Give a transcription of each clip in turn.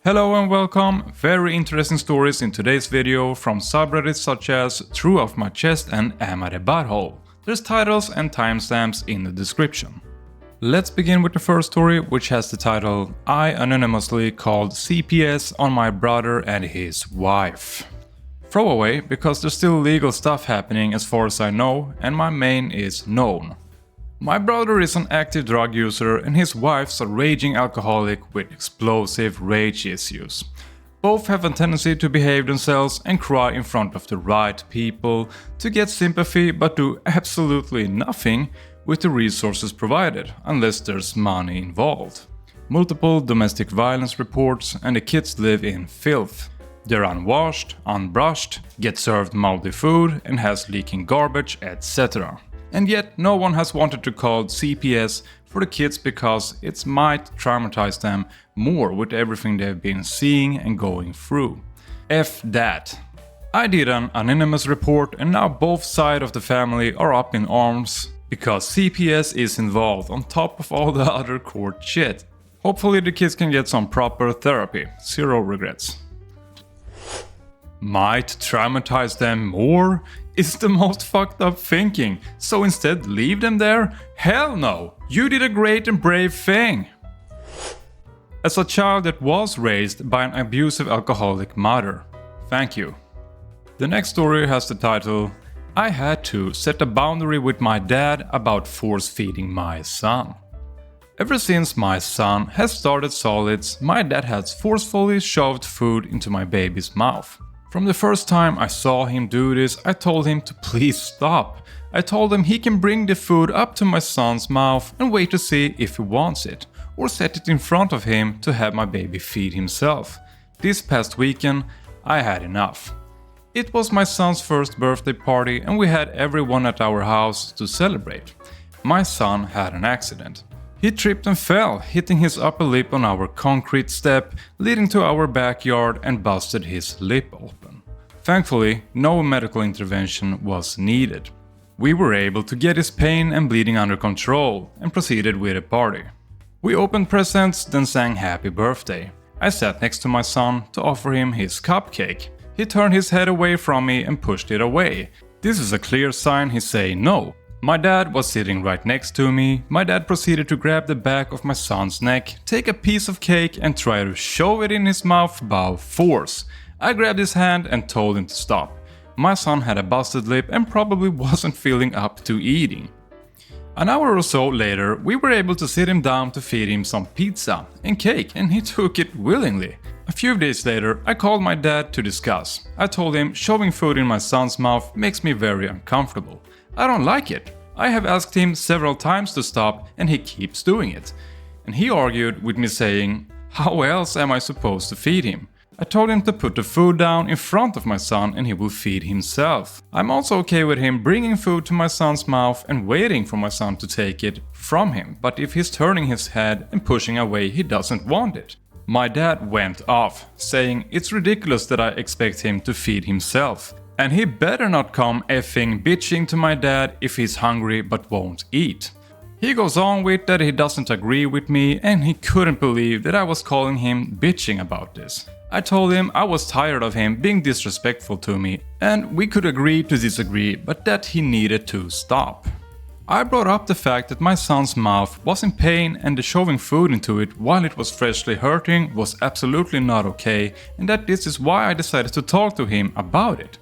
Hello and welcome, very interesting stories in today's video from subreddits such as True Off My Chest and Am I the Butthole. There's titles and timestamps in the description. Let's begin with the first story, which has the title I anonymously called CPS on my brother and his wife. Throwaway because there's still legal stuff happening as far as I know, and my main is known. My brother is an active drug user and his wife's a raging alcoholic with explosive rage issues. Both have a tendency to behave themselves and cry in front of the right people to get sympathy but do absolutely nothing with the resources provided, unless there's money involved. Multiple domestic violence reports and the kids live in filth. They're unwashed, unbrushed, get served moldy food and has leaking garbage, etc. And yet no one has wanted to call CPS for the kids because it might traumatize them more with everything they've been seeing and going through. F that. I did an anonymous report and now both sides of the family are up in arms because CPS is involved on top of all the other court shit. Hopefully the kids can get some proper therapy. Zero regrets. Might traumatize them more? Is the most fucked up thinking, so instead leave them there? Hell no! You did a great and brave thing! As a child that was raised by an abusive alcoholic mother, thank you. The next story has the title I had to set a boundary with my dad about force feeding my son. Ever since my son has started solids, my dad has forcefully shoved food into my baby's mouth. From the first time I saw him do this, I told him to please stop. I told him he can bring the food up to my son's mouth and wait to see if he wants it, or set it in front of him to have my baby feed himself. This past weekend, I had enough. It was my son's first birthday party and we had everyone at our house to celebrate. My son had an accident. He tripped and fell, hitting his upper lip on our concrete step, leading to our backyard and busted his lip open. Thankfully, no medical intervention was needed. We were able to get his pain and bleeding under control and proceeded with a party. We opened presents, then sang happy birthday. I sat next to my son to offer him his cupcake. He turned his head away from me and pushed it away. This is a clear sign he's saying no. My dad was sitting right next to me. My dad proceeded to grab the back of my son's neck, take a piece of cake and try to shove it in his mouth by force. I grabbed his hand and told him to stop. My son had a busted lip and probably wasn't feeling up to eating. An hour or so later, we were able to sit him down to feed him some pizza and cake and he took it willingly. A few days later, I called my dad to discuss. I told him shoving food in my son's mouth makes me very uncomfortable. I don't like it. I have asked him several times to stop and he keeps doing it. And he argued with me saying, how else am I supposed to feed him? I told him to put the food down in front of my son and he will feed himself. I'm also okay with him bringing food to my son's mouth and waiting for my son to take it from him, but if he's turning his head and pushing away, he doesn't want it. My dad went off, saying it's ridiculous that I expect him to feed himself. And he better not come effing bitching to my dad if he's hungry but won't eat. He goes on with that he doesn't agree with me and he couldn't believe that I was calling him bitching about this. I told him I was tired of him being disrespectful to me and we could agree to disagree, but that he needed to stop. I brought up the fact that my son's mouth was in pain and the shoving food into it while it was freshly hurting was absolutely not okay and that this is why I decided to talk to him about it.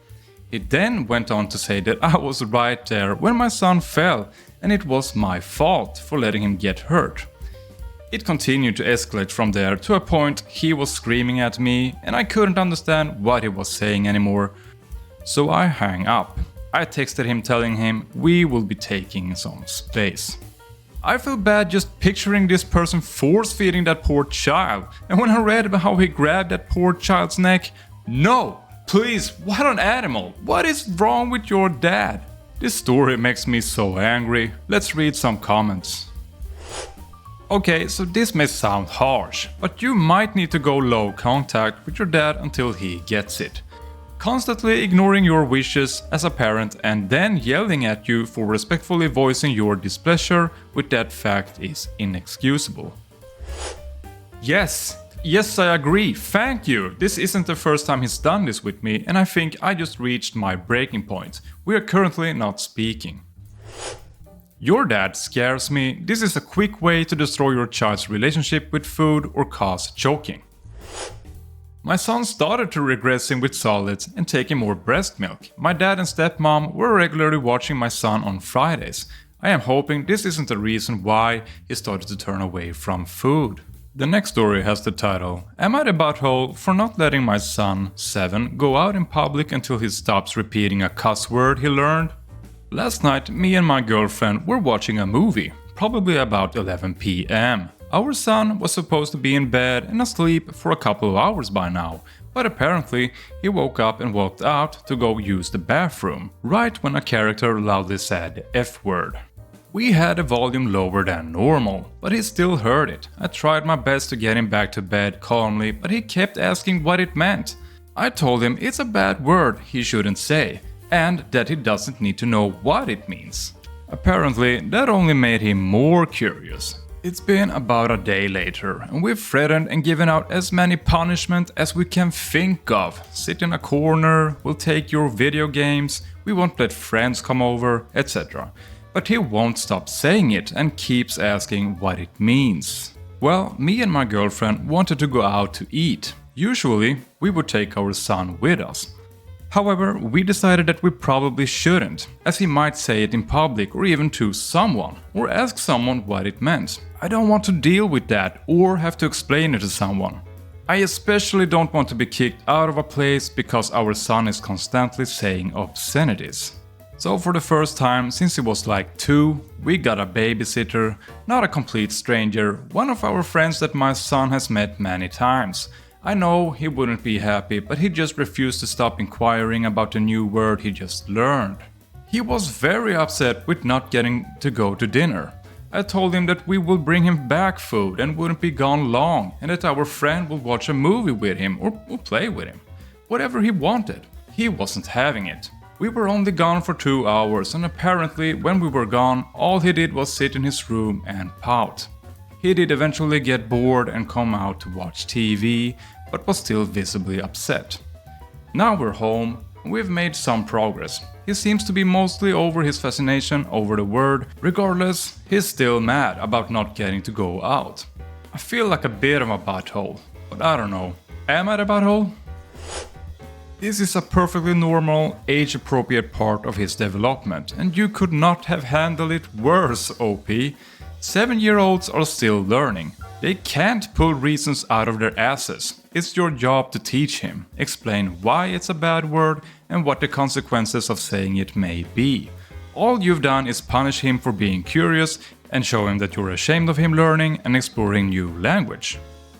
He then went on to say that I was right there when my son fell and it was my fault for letting him get hurt. It continued to escalate from there to a point he was screaming at me and I couldn't understand what he was saying anymore. So I hung up. I texted him telling him we will be taking some space. I feel bad just picturing this person force feeding that poor child, and when I read how he grabbed that poor child's neck, no! Please, what an animal! What is wrong with your dad? This story makes me so angry. Let's read some comments. Okay, so this may sound harsh, but you might need to go low contact with your dad until he gets it. Constantly ignoring your wishes as a parent and then yelling at you for respectfully voicing your displeasure with that fact is inexcusable. Yes, Yes, I agree, thank you. This isn't the first time he's done this with me, and I think I just reached my breaking point. We are currently not speaking. Your dad scares me. This is a quick way to destroy your child's relationship with food or cause choking. My son started to regressing with solids and taking more breast milk. My dad and stepmom were regularly watching my son on Fridays. I am hoping this isn't the reason why he started to turn away from food. The next story has the title, Am I the butthole for not letting my son, 7, go out in public until he stops repeating a cuss word he learned? Last night, me and my girlfriend were watching a movie, probably about 11 p.m. Our son was supposed to be in bed and asleep for a couple of hours by now, but apparently he woke up and walked out to go use the bathroom, right when a character loudly said the F word. We had the volume lower than normal, but he still heard it. I tried my best to get him back to bed calmly, but he kept asking what it meant. I told him it's a bad word he shouldn't say, and that he doesn't need to know what it means. Apparently, that only made him more curious. It's been about a day later, and we've threatened and given out as many punishment as we can think of. Sit in a corner, we'll take your video games, we won't let friends come over, etc. But he won't stop saying it and keeps asking what it means. Well, me and my girlfriend wanted to go out to eat. Usually, we would take our son with us. However, we decided that we probably shouldn't, as he might say it in public or even to someone, or ask someone what it meant. I don't want to deal with that or have to explain it to someone. I especially don't want to be kicked out of a place because our son is constantly saying obscenities. So for the first time since he was like 2, we got a babysitter, not a complete stranger, one of our friends that my son has met many times. I know he wouldn't be happy, but he just refused to stop inquiring about the new word he just learned. He was very upset with not getting to go to dinner. I told him that we will bring him back food and wouldn't be gone long, and that our friend will watch a movie with him or play with him. Whatever he wanted. He wasn't having it. We were only gone for 2 hours, and apparently when we were gone, all he did was sit in his room and pout. He did eventually get bored and come out to watch TV, but was still visibly upset. Now we're home, and we've made some progress. He seems to be mostly over his fascination over the word. Regardless, he's still mad about not getting to go out. I feel like a bit of a butthole, but I don't know. Am I the butthole? This is a perfectly normal, age-appropriate part of his development, and you could not have handled it worse, OP. 7-year-olds are still learning. They can't pull reasons out of their asses. It's your job to teach him, explain why it's a bad word and what the consequences of saying it may be. All you've done is punish him for being curious and show him that you're ashamed of him learning and exploring new language.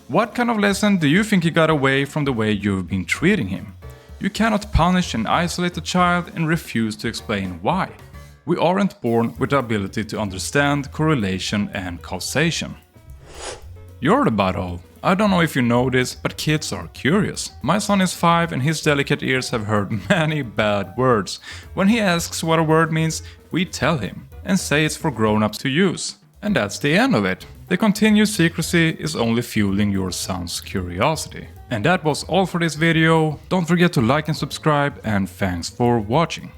What kind of lesson do you think he got away from the way you've been treating him? You cannot punish and isolate a child and refuse to explain why. We aren't born with the ability to understand correlation and causation. You're the butthole. I don't know if you know this, but kids are curious. My son is 5 and his delicate ears have heard many bad words. When he asks what a word means, we tell him and say it's for grown-ups to use. And that's the end of it. The continued secrecy is only fueling your son's curiosity. And that was all for this video. Don't forget to like and subscribe, and thanks for watching.